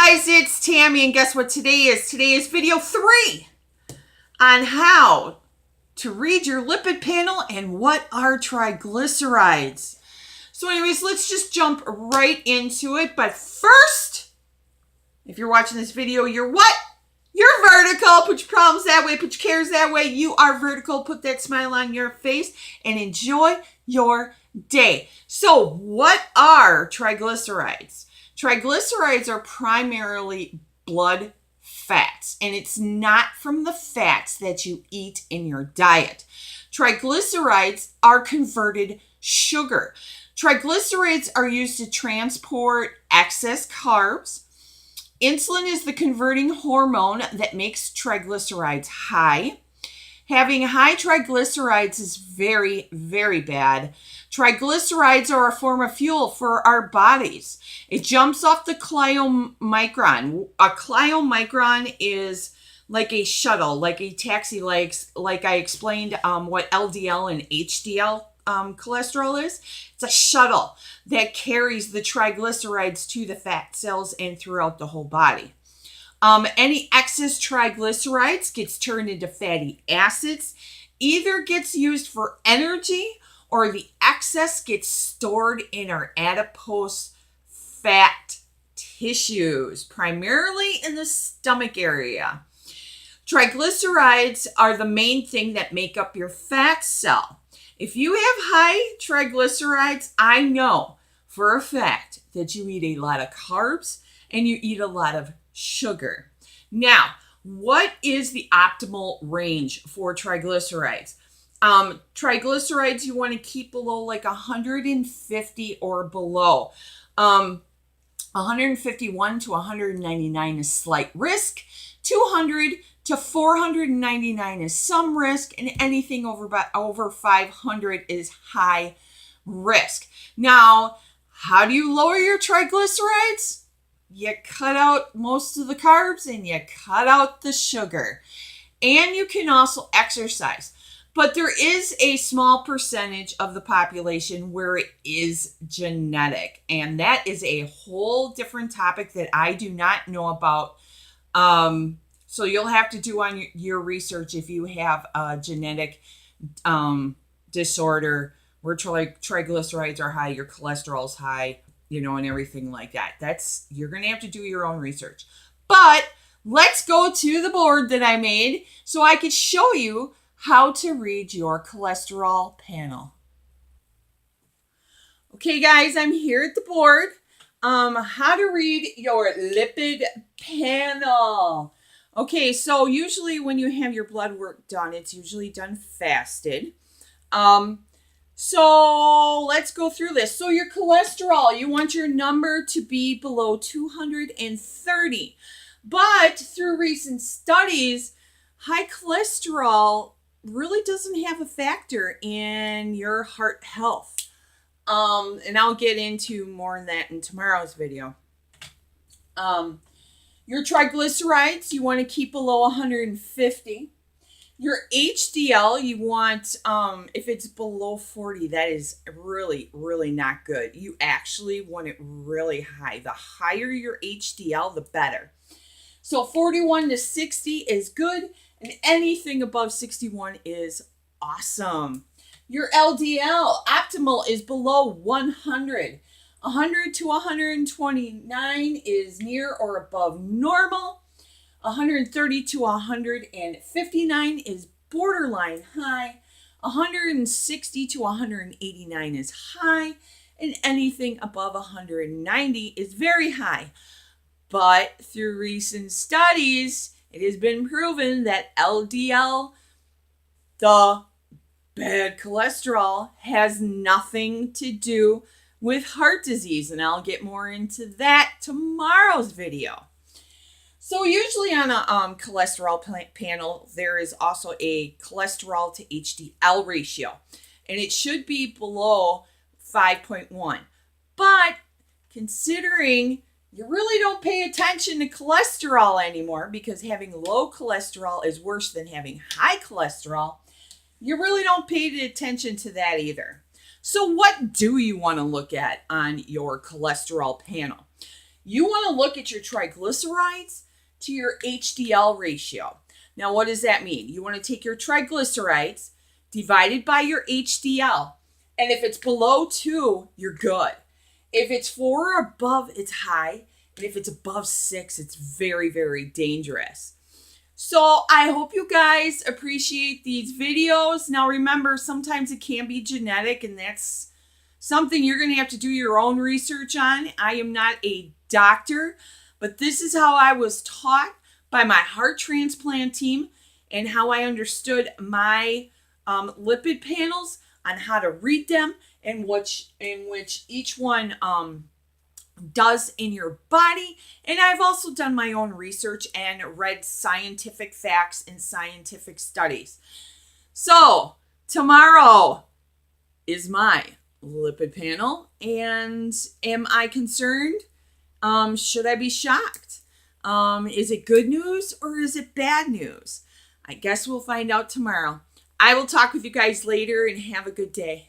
guys, it's Tammy, and guess what today is? Today is video 3 on how to read your lipid panel and what are triglycerides. So anyways, let's just jump right into it. But first, if you're watching this video, you're what? You're vertical. Put your problems that way. Put your cares that way. You are vertical. Put that smile on your face and enjoy your day. So what are triglycerides? Triglycerides are primarily blood fats, and it's not from the fats that you eat in your diet. Triglycerides are converted sugar. Triglycerides are used to transport excess carbs. Insulin is the converting hormone that makes triglycerides high. Having high triglycerides is very, very bad. Triglycerides are a form of fuel for our bodies. It jumps off the chylomicron. A chylomicron is like a shuttle, like a taxi, like I explained what LDL and HDL cholesterol is. It's a shuttle that carries the triglycerides to the fat cells and throughout the whole body. Any excess triglycerides gets turned into fatty acids, either gets used for energy or the excess gets stored in our adipose fat tissues, primarily in the stomach area. Triglycerides are the main thing that make up your fat cell. If you have high triglycerides, I know for a fact that you eat a lot of carbs and you eat a lot of sugar. Now, what is the optimal range for triglycerides? Triglycerides you want to keep below like 150 or below. 151 to 199 is slight risk. 200 to 499 is some risk, and anything over 500 is high risk. Now, how do you lower your triglycerides? You cut out most of the carbs and you cut out the sugar. And you can also exercise. But there is a small percentage of the population where it is genetic. And that is a whole different topic that I do not know about. So you'll have to do on your research if you have a genetic disorder where triglycerides are high, your cholesterol's high, and everything like that. You're going to have to do your own research. But let's go to the board that I made so I could show you how to read your cholesterol panel. Okay, guys, I'm here at the board. How to read your lipid panel. Okay, so usually when you have your blood work done, it's usually done fasted. So let's go through this. So your cholesterol, you want your number to be below 230. But through recent studies, high cholesterol really doesn't have a factor in your heart health. And I'll get into more on that in tomorrow's video. Your triglycerides, you want to keep below 150. Your HDL, you want, if it's below 40, that is really, really not good. You actually want it really high. The higher your HDL, the better. So 41 to 60 is good, and anything above 61 is awesome. Your LDL, optimal, is below 100. 100 to 129 is near or above normal. 130 to 159 is borderline high. 160 to 189 is high. And anything above 190 is very high. But through recent studies, it has been proven that LDL, the bad cholesterol, has nothing to do with heart disease. And I'll get more into that tomorrow's video. So usually on a cholesterol panel, there is also a cholesterol to HDL ratio, and it should be below 5.1. But considering you really don't pay attention to cholesterol anymore, because having low cholesterol is worse than having high cholesterol, you really don't pay attention to that either. So what do you want to look at on your cholesterol panel? you want to look at your triglycerides to your HDL ratio. Now, what does that mean? You want to take your triglycerides divided by your HDL. And if it's below 2, you're good. If it's 4 or above, it's high. And if it's above 6, it's very, very dangerous. So I hope you guys appreciate these videos. Now remember, sometimes it can be genetic, and that's something you're going to have to do your own research on. I am not a doctor, but this is how I was taught by my heart transplant team and how I understood my lipid panels on how to read them and which each one does in your body. And I've also done my own research and read scientific facts and scientific studies. So tomorrow is my lipid panel, and am I concerned? Should I be shocked? Is it good news or is it bad news? I guess we'll find out tomorrow. I will talk with you guys later, and have a good day.